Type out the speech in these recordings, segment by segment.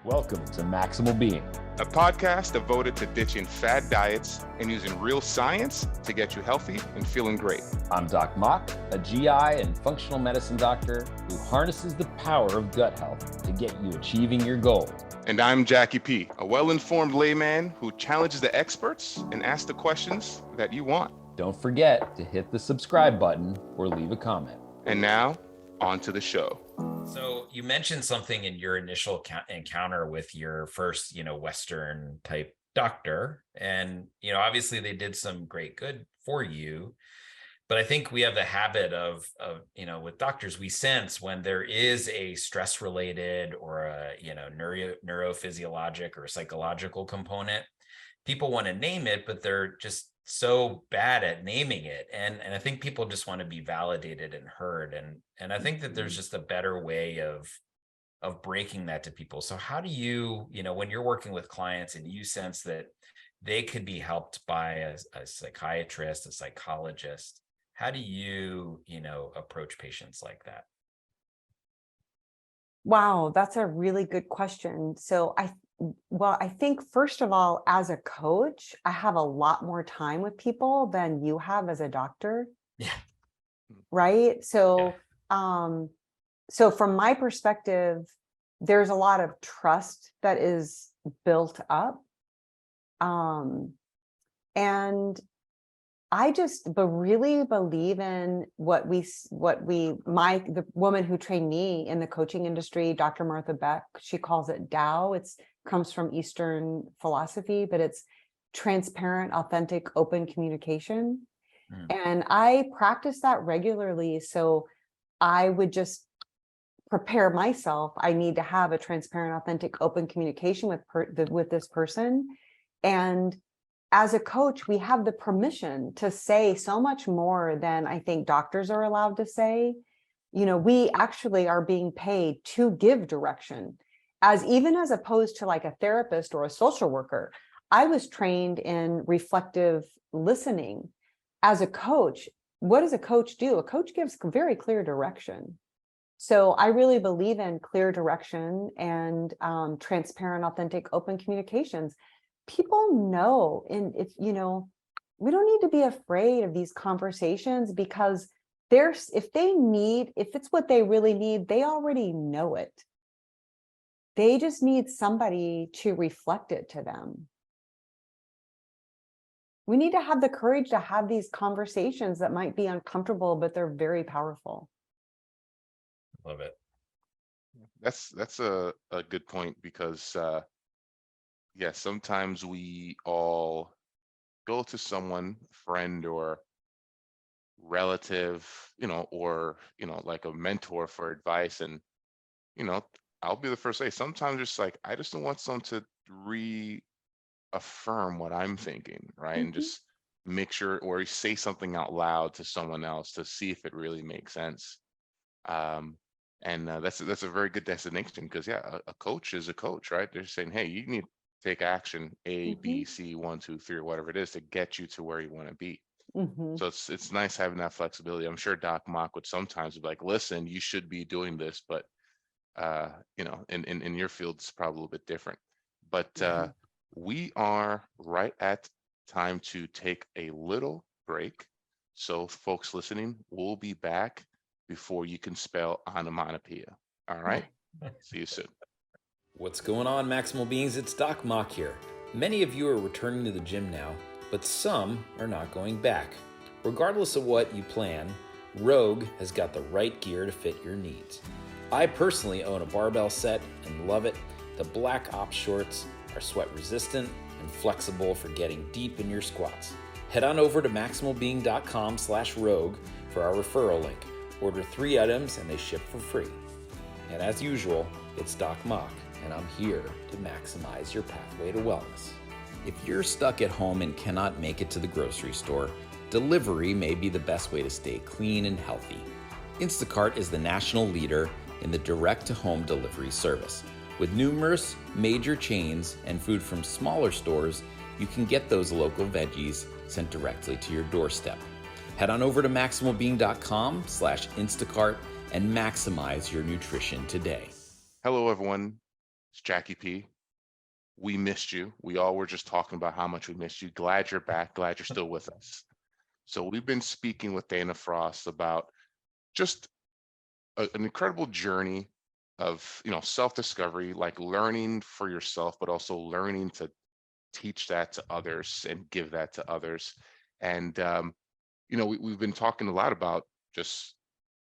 Welcome to Maximal Being, a podcast devoted to ditching fad diets and using real science to get you healthy and feeling great. I'm Doc Mock, a GI and functional medicine doctor who harnesses the power of gut health to get you achieving your goals. And I'm Jacky P, a well-informed layman who challenges the experts and asks the questions that you want. Don't forget to hit the subscribe button or leave a comment. And now, on to the show. So you mentioned something in your initial encounter with your first, Western type doctor. And, obviously they did some great good for you. But I think we have the habit of with doctors, we sense when there is a stress related or a, neurophysiologic or psychological component, people want to name it, but they're just so bad at naming it. And I think people just want to be validated and heard. And I think that there's just a better way of breaking that to people. So how do you, when you're working with clients and you sense that they could be helped by a psychiatrist, a psychologist, how do you, approach patients like that? Wow, that's a really good question. So I think first of all, as a coach, I have a lot more time with people than you have as a doctor. Yeah. Right. So, so from my perspective, there's a lot of trust that is built up. And I just really believe in the woman who trained me in the coaching industry, Dr. Martha Beck, she calls it Tao. Comes from Eastern philosophy, but it's transparent, authentic, open communication. And I practice that regularly. So I would just prepare myself. I need to have a transparent, authentic, open communication with this person. And as a coach, we have the permission to say so much more than I think doctors are allowed to say. We actually are being paid to give direction, even as opposed to like a therapist or a social worker. I was trained in reflective listening. As a coach, what does a coach do? A coach gives very clear direction. So I really believe in clear direction and transparent, authentic, open communications. People know, and we don't need to be afraid of these conversations because if it's what they really need, they already know it. They just need somebody to reflect it to them. We need to have the courage to have these conversations that might be uncomfortable, but they're very powerful. Love it. That's a good point because, sometimes we all go to someone, friend or relative, or, like a mentor for advice. And, I'll be the first to say, sometimes it's like, I just don't want someone to reaffirm what I'm thinking, right? And just make sure, or say something out loud to someone else to see if it really makes sense. And that's a very good destination because, a coach is a coach, right? They're saying, hey, you need to take action A, B, C, 1, 2, 3, or whatever it is to get you to where you want to be. So it's nice having that flexibility. I'm sure Doc Mock would sometimes be like, listen, you should be doing this, but in your field, it's probably a little bit different. But we are right at time to take a little break. So folks listening, we'll be back before you can spell onomatopoeia. All right. See you soon. What's going on, Maximal Beings? It's Doc Mock here. Many of you are returning to the gym now, but some are not going back. Regardless of what you plan, Rogue has got the right gear to fit your needs. I personally own a barbell set and love it. The Black Ops shorts are sweat resistant and flexible for getting deep in your squats. Head on over to maximalbeing.com/rogue for our referral link. Order 3 items and they ship for free. And as usual, it's Doc Mock, and I'm here to maximize your pathway to wellness. If you're stuck at home and cannot make it to the grocery store, delivery may be the best way to stay clean and healthy. Instacart is the national leader in the direct-to-home delivery service. With numerous major chains and food from smaller stores, you can get those local veggies sent directly to your doorstep. Head on over to maximalbeing.com/Instacart and maximize your nutrition today. Hello, everyone. It's Jacky P. We missed you. We all were just talking about how much we missed you. Glad you're back. Glad you're still with us. So we've been speaking with Dana Frost about just an incredible journey of, self-discovery, like learning for yourself, but also learning to teach that to others and give that to others. And, we've been talking a lot about just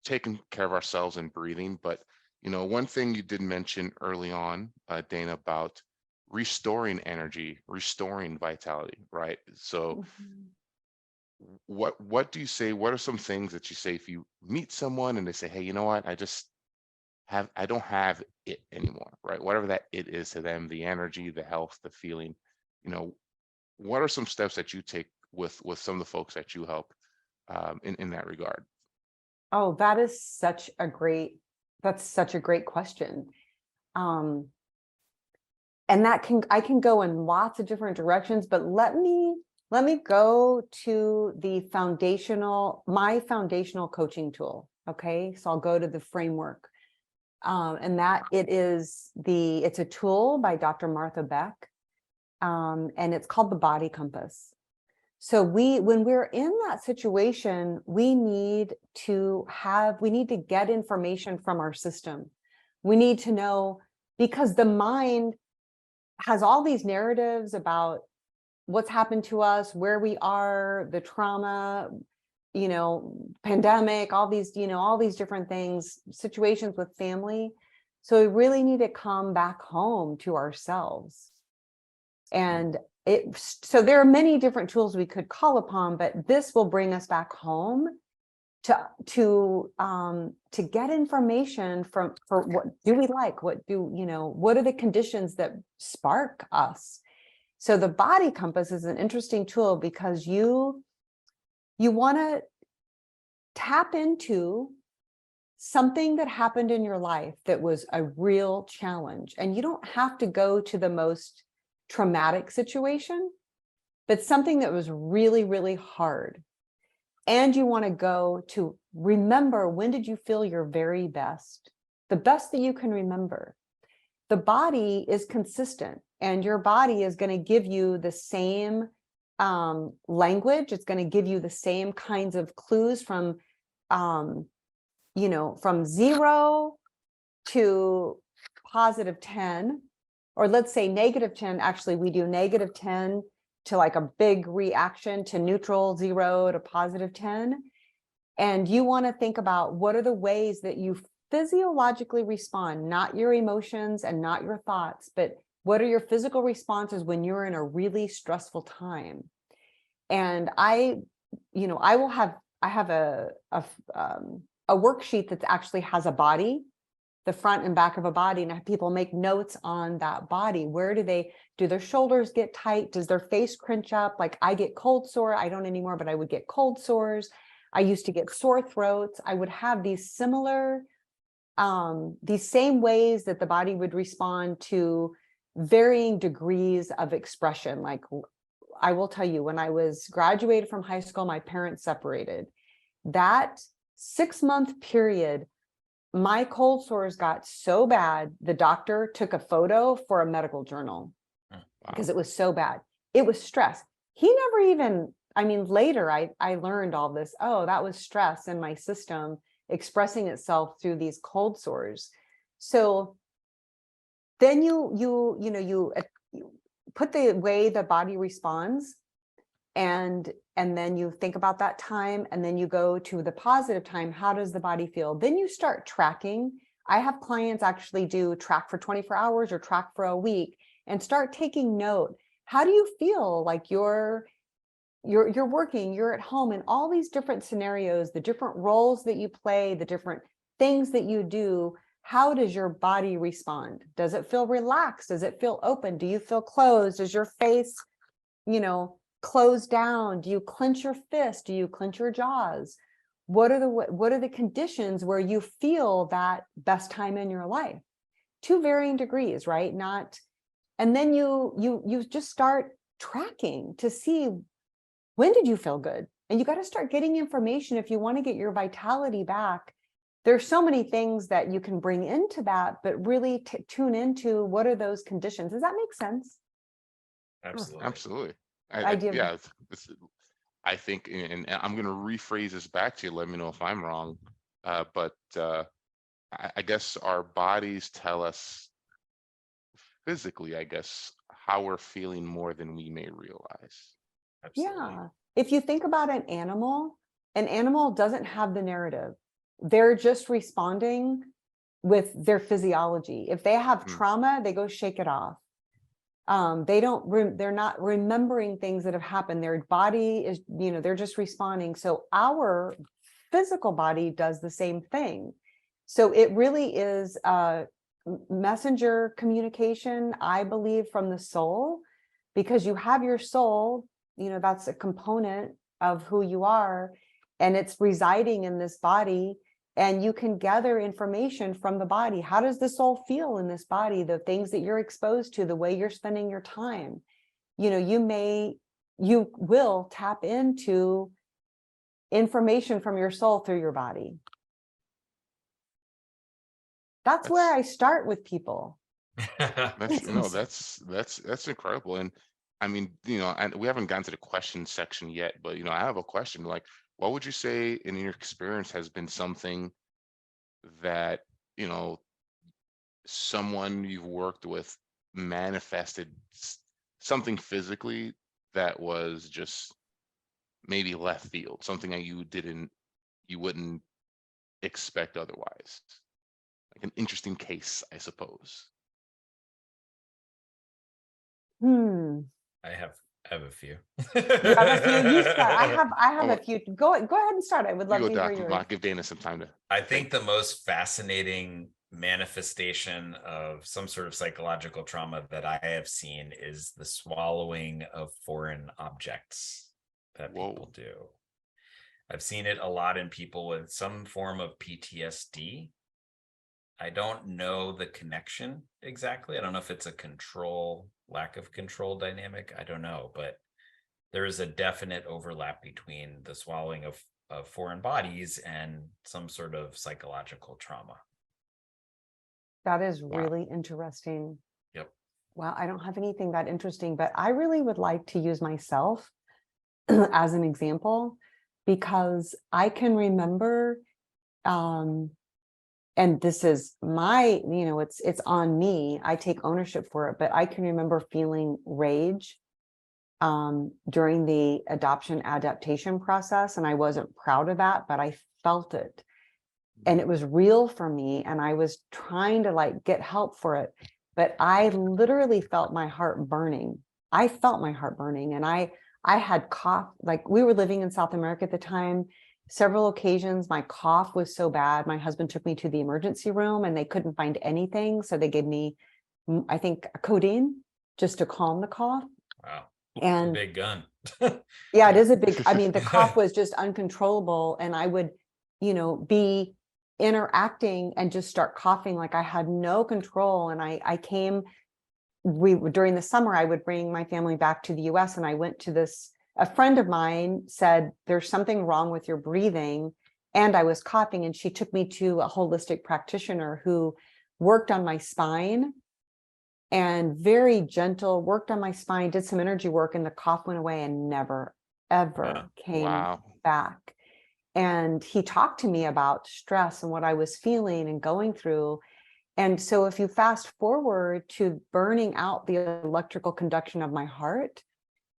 taking care of ourselves and breathing. But, one thing you did mention early on, Dana, about restoring energy, restoring vitality, right? So what do you say? What are some things that you say if you meet someone and they say, hey, you know what? I don't have it anymore, right? Whatever that it is to them, the energy, the health, the feeling, what are some steps that you take with some of the folks that you help in that regard? Oh, that's such a great question. And I can go in lots of different directions, but let me go to my foundational coaching tool. Okay. So I'll go to the framework. And that it's a tool by Dr. Martha Beck. And it's called the body compass. So when we're in that situation, we need to get information from our system. We need to know, because the mind has all these narratives about what's happened to us, where we are, the trauma, pandemic, all these different things, situations with family. So we really need to come back home to ourselves. And so there are many different tools we could call upon, but this will bring us back home to get information for what do we like, what are the conditions that spark us. So the body compass is an interesting tool because you want to tap into something that happened in your life that was a real challenge. And you don't have to go to the most traumatic situation, but something that was really, really hard. And you want to go to remember, when did you feel your very best? The best that you can remember. The body is consistent, and your body is going to give you the same language. It's going to give you the same kinds of clues from 0 to positive 10, or let's say negative 10. Actually, we do negative 10 to like a big reaction, to neutral, 0 to positive 10. And you want to think about, what are the ways that you physiologically respond, not your emotions and not your thoughts, but what are your physical responses when you're in a really stressful time? And I have a worksheet that actually has a body, the front and back of a body, and people make notes on that body. Where do their shoulders get tight? Does their face crunch up? Like, I get cold sore. I don't anymore, but I would get cold sores. I used to get sore throats. I would have these similar, these same ways that the body would respond to varying degrees of expression. Like, I will tell you, when I was graduated from high school, my parents separated. That 6-month period, my cold sores got so bad, the doctor took a photo for a medical journal because it was so bad. It was stress. He never even, later I learned all this. Oh, that was stress in my system expressing itself through these cold sores. So then you put the way the body responds, and then you think about that time, and then you go to the positive time. How does the body feel? Then you start tracking. I have clients actually do track for 24 hours or track for a week and start taking note. How do you feel like you're working, you're at home, in all these different scenarios, the different roles that you play, the different things that you do? How does your body respond? Does it feel relaxed? Does it feel open? Do you feel closed? Does your face, close down? Do you clench your fist? Do you clench your jaws? What are the conditions where you feel that best time in your life? To varying degrees, right? And then you just start tracking to see, when did you feel good? And you got to start getting information if you want to get your vitality back. there's so many things that you can bring into that, but really tune into what are those conditions. Does that make sense? Absolutely. Absolutely. Idea of- Yeah, I think, and I'm going to rephrase this back to you. Let me know if I'm wrong. But I guess our bodies tell us physically, I guess, how we're feeling more than we may realize. Absolutely. Yeah. If you think about an animal doesn't have the narrative. They're just responding with their physiology. If they have trauma, they go shake it off. They're not remembering things that have happened. Their body is, they're just responding. So our physical body does the same thing. So it really is messenger communication, I believe, from the soul, because you have your soul, that's a component of who you are, and it's residing in this body. And you can gather information from the body. How does the soul feel in this body? The things that you're exposed to, the way you're spending your time. You will tap into information from your soul through your body. That's where I start with people. That's incredible. And I mean, and we haven't gotten to the question section yet, but I have a question. Like, what would you say in your experience has been something that, someone you've worked with manifested something physically that was just maybe left field, something that you wouldn't expect otherwise? Like an interesting case, I suppose. I have a few. You have a few. You start. I have a few. Go ahead and start. I would love to hear yours. Give Dana some time to. I think the most fascinating manifestation of some sort of psychological trauma that I have seen is the swallowing of foreign objects that people do. I've seen it a lot in people with some form of PTSD. I don't know the connection exactly. I don't know if it's a lack of control dynamic. I don't know, but there is a definite overlap between the swallowing of foreign bodies and some sort of psychological trauma. That is really interesting. Yep. Well, I don't have anything that interesting, but I really would like to use myself as an example, because I can remember, and this is my, it's on me. I take ownership for it, but I can remember feeling rage during the adoption adaptation process. And I wasn't proud of that, but I felt it. And it was real for me. And I was trying to get help for it. But I literally felt my heart burning. I felt my heart burning. And I had cough, we were living in South America at the time. Several occasions, my cough was so bad. My husband took me to the emergency room and they couldn't find anything. So they gave me, I think, codeine just to calm the cough. Wow. And big gun. Yeah, it is a big, the cough was just uncontrollable. And I would, be interacting and just start coughing like I had no control. And during the summer, I would bring my family back to the US, and I went to a friend of mine said, there's something wrong with your breathing. And I was coughing, and she took me to a holistic practitioner who worked on my spine and very gentle, worked on my spine, did some energy work, and the cough went away and never, ever came back. And he talked to me about stress and what I was feeling and going through. And so if you fast forward to burning out the electrical conduction of my heart,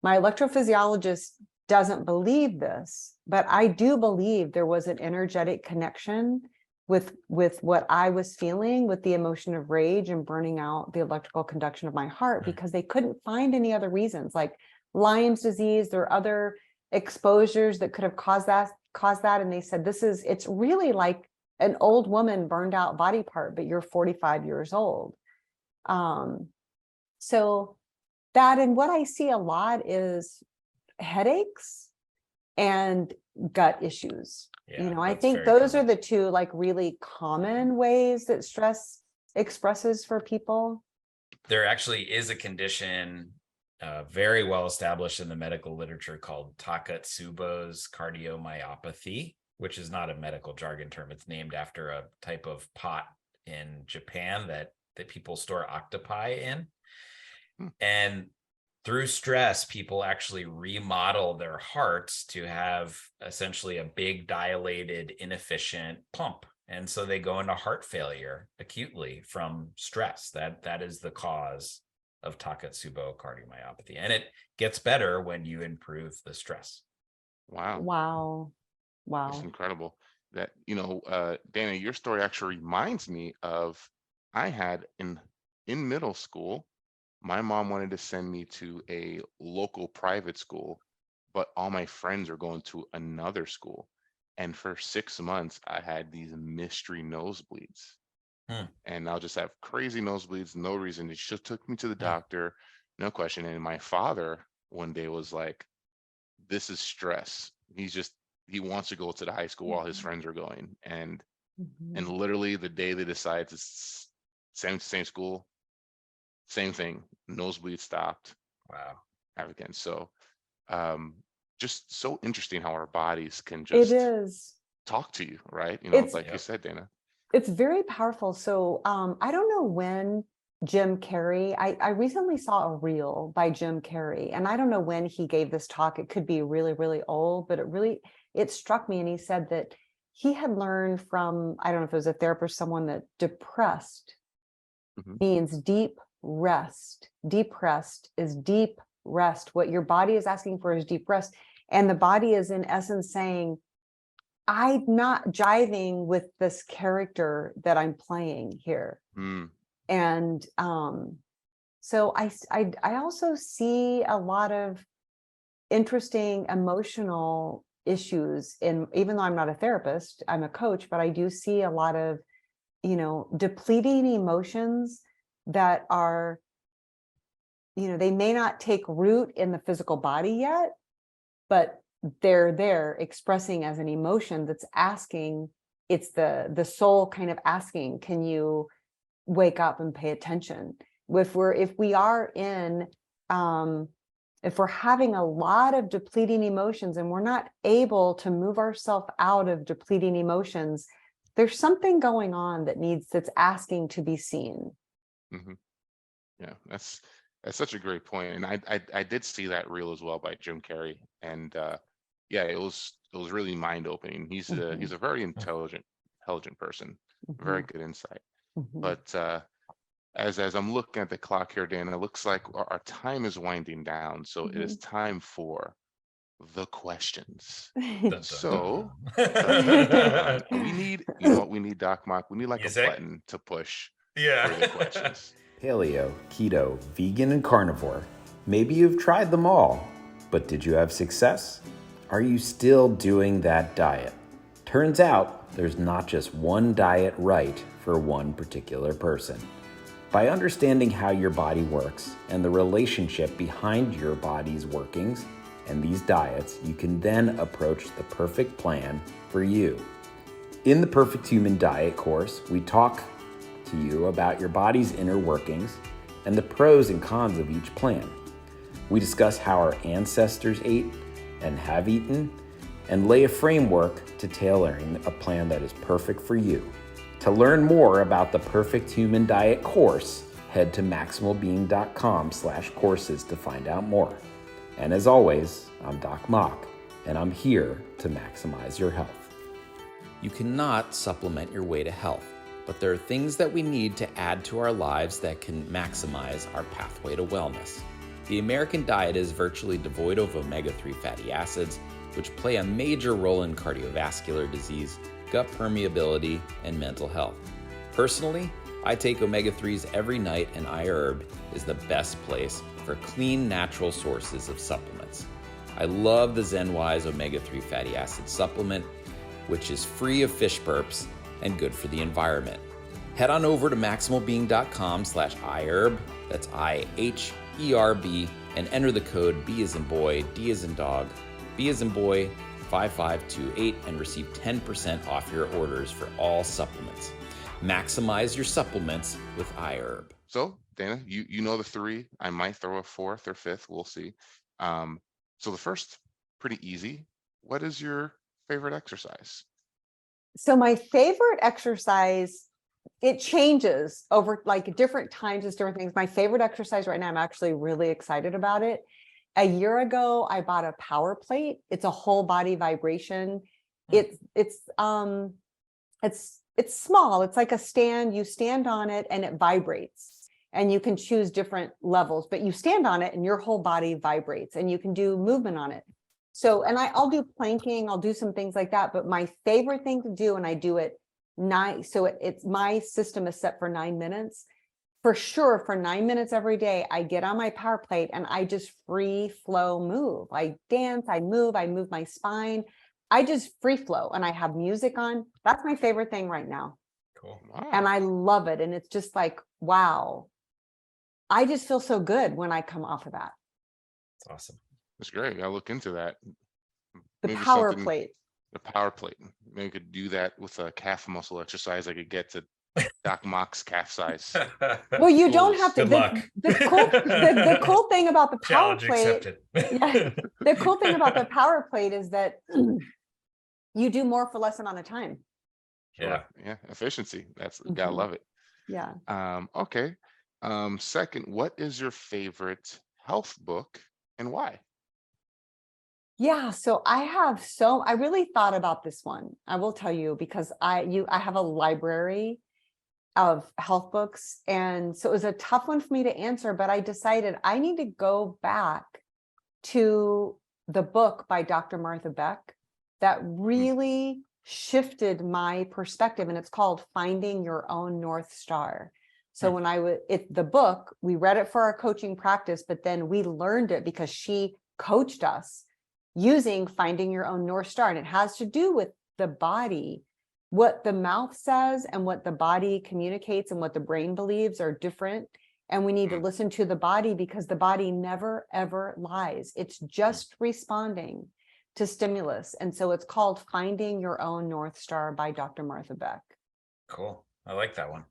my electrophysiologist doesn't believe this, but I do believe there was an energetic connection with what I was feeling, with the emotion of rage and burning out the electrical conduction of my heart, because they couldn't find any other reasons, like Lyme's disease. There are other exposures that could have caused that. And they said, it's really like an old woman burned out body part, but you're 45 years old. So that, and what I see a lot is headaches and gut issues. I think those are the two really common ways that stress expresses for people. There actually is a condition very well established in the medical literature called Takotsubo's cardiomyopathy. which is not a medical jargon term. It's named after a type of pot in Japan that people store octopi in. And through stress, people actually remodel their hearts to have essentially a big, dilated, inefficient pump. And so they go into heart failure acutely from stress. That is the cause of Takotsubo cardiomyopathy. And it gets better when you improve the stress. Wow. Wow. That's incredible. That, Dana, your story actually reminds me of, I had in middle school, my mom wanted to send me to a local private school, but all my friends are going to another school. And for 6 months, I had these mystery nosebleeds. And I'll just have crazy nosebleeds, no reason. It just took me to the doctor, no question. And my father one day was like, this is stress. He wants to go to the high school while his friends are going. And literally the day they decide to same school, same thing, nosebleed stopped. Wow. Have again. So just so interesting how our bodies can It just is. talk to you, right? Like you said, Dana. It's very powerful. So I don't know when Jim Carrey, I recently saw a reel by Jim Carrey, and I don't know when he gave this talk. It could be really, really old, but it struck me. And he said that he had learned from, I don't know if it was a therapist, someone, that depressed means deep rest. Deep rest is deep rest. What your body is asking for is deep rest. And the body is in essence saying, I'm not jiving with this character that I'm playing here. And so I also see a lot of interesting emotional issues in, even though I'm not a therapist, I'm a coach, but I do see a lot of, depleting emotions that are, they may not take root in the physical body yet, but they're there expressing as an emotion that's asking, it's the soul kind of asking, can you wake up and pay attention? If we're having a lot of depleting emotions and we're not able to move ourselves out of depleting emotions, there's something going on that's asking to be seen. Yeah, that's such a great point. And I did see that reel as well by Jim Carrey. And it was really mind opening. He's a very intelligent person, very good insight. But as I'm looking at the clock here, Dan, it looks like our time is winding down. So it is time for the questions. So we need, what we need, Doc Mock? We need like Music? a button to push for the questions. Paleo, keto, vegan, and carnivore. Maybe you've tried them all, but did you have success? Are you still doing that diet? Turns out there's not just one diet right for one particular person. By understanding how your body works and the relationship behind your body's workings and these diets, you can then approach the perfect plan for you. In the Perfect Human Diet course, we talk to you about your body's inner workings and the pros and cons of each plan. We discuss how our ancestors ate and have eaten, and lay a framework to tailoring a plan that is perfect for you. To learn more about the Perfect Human Diet course, head to maximalbeing.com/courses to find out more. And as always, I'm Doc Mock, and I'm here to maximize your health. You cannot supplement your way to health, but there are things that we need to add to our lives that can maximize our pathway to wellness. The American diet is virtually devoid of omega-3 fatty acids, which play a major role in cardiovascular disease, gut permeability, and mental health. Personally, I take omega-3s every night, and iHerb is the best place for clean, natural sources of supplements. I love the ZenWise omega-3 fatty acid supplement, which is free of fish burps and good for the environment. Head on over to maximalbeing.com/iHerb, that's IHERB, and enter the code B as in boy, D as in dog, B as in boy, 5528, and receive 10% off your orders for all supplements. Maximize your supplements with iHerb. So, Dana, you know the three. I might throw a fourth or fifth. We'll see. So the first, pretty easy. What is your favorite exercise? So my favorite exercise, it changes over like different times, it's different things. My favorite exercise right now, I'm actually really excited about it. A year ago, I bought a power plate. It's a whole body vibration. It's small. It's like a stand. You stand on it and it vibrates, and you can choose different levels, but you stand on it and your whole body vibrates, and you can do movement on it. So, and I'll do planking, I'll do some things like that, but my favorite thing to do, and I do it it's my system is set for 9 minutes. For sure, for 9 minutes every day, I get on my power plate and I just free flow move. I dance, I move my spine. I just free flow, and I have music on. That's my favorite thing right now. Cool. Wow. And I love it. And it's just like, wow. I just feel so good when I come off of that. It's awesome. That's great. I'll look into that. The Maybe power something- plate. The power plate. Maybe we could do that with a calf muscle exercise. I could get to Doc Mock's calf size. Well, you don't Goals. have to. Good luck. The cool thing about the power Challenge plate. accepted. Yeah, the cool thing about the power plate is that you do more for less amount of time. Yeah. Yeah. Efficiency. That's gotta Mhm. love it. Yeah. Okay. Second, what is your favorite health book and why? Yeah, so I really thought about this one. I will tell you, because I have a library of health books, and so it was a tough one for me to answer, but I decided I need to go back to the book by Dr. Martha Beck that really shifted my perspective, and it's called Finding Your Own North Star. So when the book, we read it for our coaching practice, but then we learned it because she coached us using Finding Your Own North Star. And it has to do with the body. What the mouth says and what the body communicates and what the brain believes are different. And we need to listen to the body, because the body never, ever lies. It's just responding to stimulus. And so it's called Finding Your Own North Star by Dr. Martha Beck. Cool. I like that one.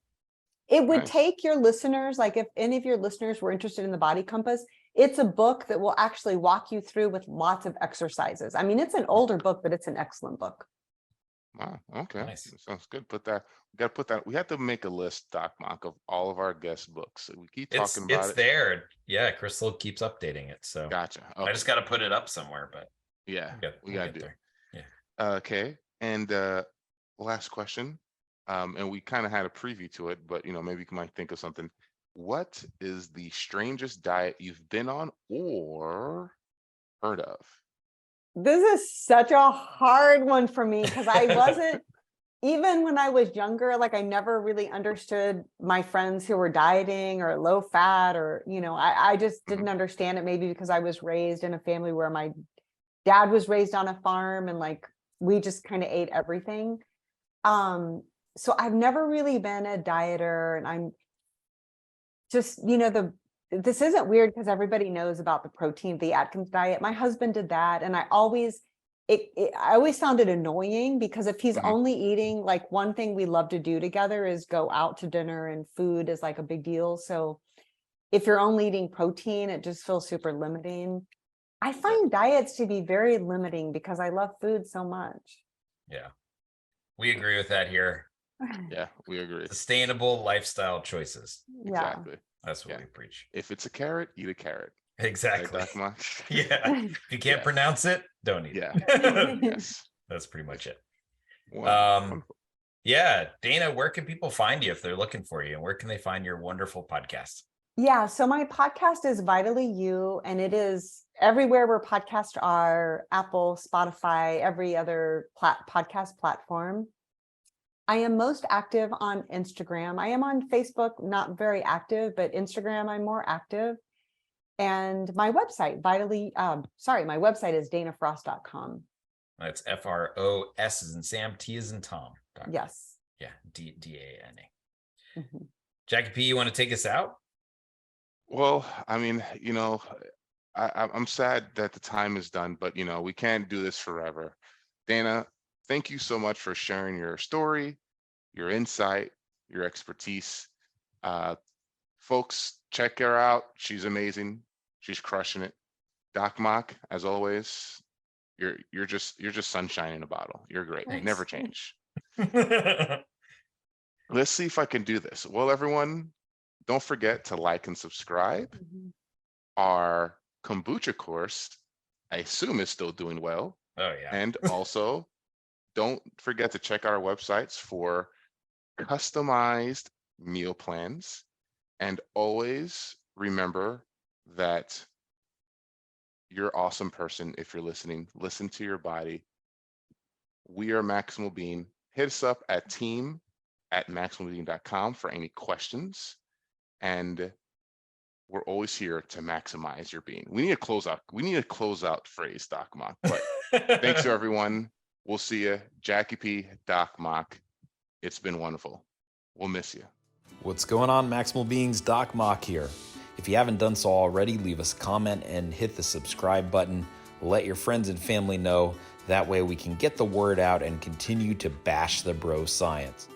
It would Nice. take your listeners, like if any of your listeners were interested in the body compass, it's a book that will actually walk you through with lots of exercises. I mean, it's an older book, but it's an excellent book. Wow. Okay. Nice. That sounds good. We got to put that. We have to make a list, Doc Mock, of all of our guest books. We keep talking about It's it. there. Yeah, Crystal keeps updating it. So Gotcha. I just got to put it up somewhere, but Yeah, we we'll got to get do it. there. Yeah. Okay. And last question. And we kind of had a preview to it, but maybe you might think of something. What is the strangest diet you've been on or heard of? This is such a hard one for me, because I wasn't, even when I was younger, like I never really understood my friends who were dieting or low fat, or, I just didn't understand it, maybe because I was raised in a family where my dad was raised on a farm, and like we just kind of ate everything. So I've never really been a dieter, and I'm just, this isn't weird because everybody knows about the protein, the Atkins diet. My husband did that, and I always found it annoying, because if he's only eating, like, one thing we love to do together is go out to dinner, and food is like a big deal. So if you're only eating protein, it just feels super limiting. I find diets to be very limiting because I love food so much. Yeah. We agree with that here. Yeah, we agree. Sustainable lifestyle choices. Yeah. Exactly. That's what we preach. If it's a carrot, eat a carrot. Exactly. Right, Doc Mock? Yeah. If you can't Yeah. pronounce it, don't eat Yeah. it. Yes. That's pretty much it. Wonderful. Yeah. Dana, where can people find you if they're looking for you? And where can they find your wonderful podcast? Yeah, so my podcast is Vitally You, and it is everywhere where podcasts are: Apple, Spotify, every other podcast platform. I am most active on Instagram. I am on Facebook, not very active, but Instagram, I'm more active. And my website, my website is danafrost.com. That's FROS as in Sam, T as in Tom. Yes. Yeah, DANA. Mhm. Jacky P, you want to take us out? Well, I mean, I'm sad that the time is done, but we can't do this forever. Dana, thank you so much for sharing your story, your insight, your expertise. Folks, check her out. She's amazing. She's crushing it. Doc Mock, as always, you're just sunshine in a bottle. You're great. Thanks. Never change. Let's see if I can do this. Well, everyone, don't forget to like and subscribe. Mhm. Our kombucha course, I assume, is still doing well. Oh yeah. And also, don't forget to check out our websites for customized meal plans. And always remember that you're an awesome person. If you're listening, listen to your body. We are Maximal Being. Hit us up at team@maximalbeing.com for any questions. And we're always here to maximize your being. We need a closeout phrase, Doc Mock. But thanks to everyone. We'll see you. Jacky P, Doc Mock. It's been wonderful. We'll miss you. What's going on, Maximal Beings? Doc Mock here. If you haven't done so already, leave us a comment and hit the subscribe button. Let your friends and family know. That way we can get the word out and continue to bash the bro science.